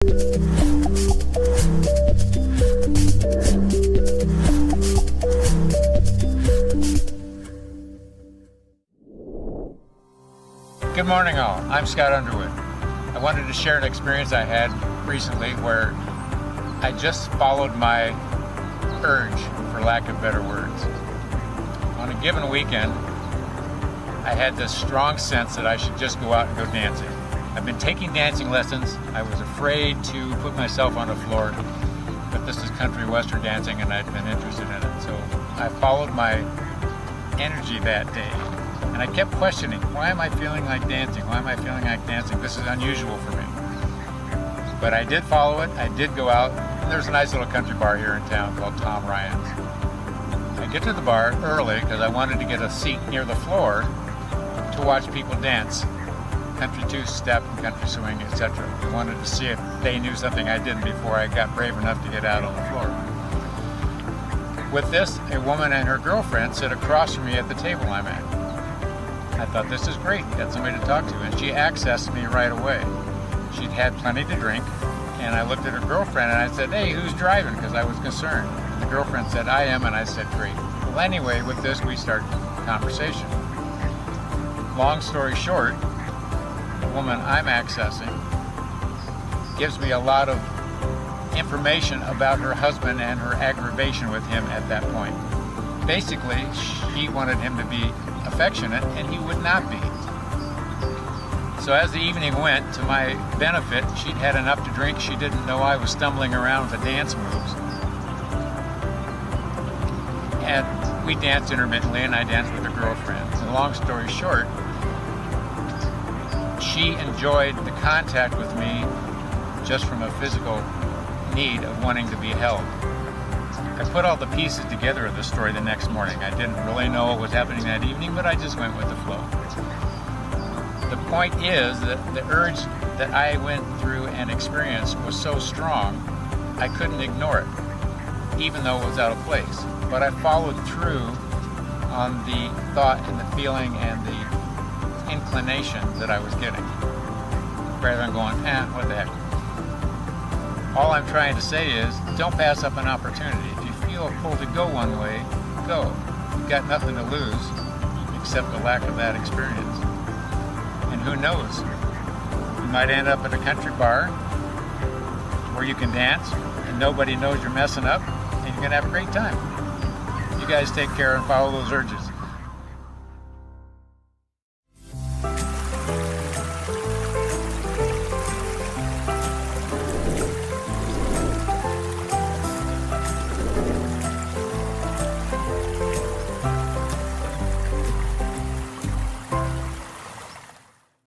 Good morning all, I'm Scott Underwood. I wanted to share an experience I had recently where I just followed my urge, for lack of better words. On a given weekend, I had this strong sense that I should just go out and go dancing. I've been taking dancing lessons. I was afraid to put myself on the floor, but this is country western dancing and I'd been interested in it. So I followed my energy that day. And I kept questioning, why am I feeling like dancing? Why am I feeling like dancing? This is unusual for me. But I did follow it. I did go out. And there's a nice little country bar here in town called Tom Ryan's. I get to the bar early because I wanted to get a seat near the floor to watch people dance. Country two-step, country swing, etc. I wanted to see if they knew something I didn't before I got brave enough to get out on the floor. With this, a woman and her girlfriend sit across from me at the table I'm at. I thought, this is great, got somebody to talk to, and she accessed me right away. She'd had plenty to drink, and I looked at her girlfriend and I said, hey, who's driving? Because I was concerned. And the girlfriend said, I am, and I said, great. Well, anyway, with this, we start conversation. Long story short, the woman I'm accessing gives me a lot of information about her husband and her aggravation with him at that point. Basically, she wanted him to be affectionate, and he would not be. So as the evening went, to my benefit, she'd had enough to drink. She didn't know I was stumbling around with the dance moves. And we danced intermittently, and I danced with her girlfriend. And long story short, she enjoyed the contact with me just from a physical need of wanting to be held. I put all the pieces together of the story the next morning. I didn't really know what was happening that evening, but I just went with the flow. The point is that the urge that I went through and experienced was so strong, I couldn't ignore it, even though it was out of place. But I followed through on the thought and the feeling and the inclination that I was getting, rather than going, what the heck. All I'm trying to say is, don't pass up an opportunity. If you feel a pull to go one way, go. You've got nothing to lose except the lack of that experience. And who knows? You might end up at a country bar where you can dance and nobody knows you're messing up, and you're going to have a great time. You guys take care and follow those urges.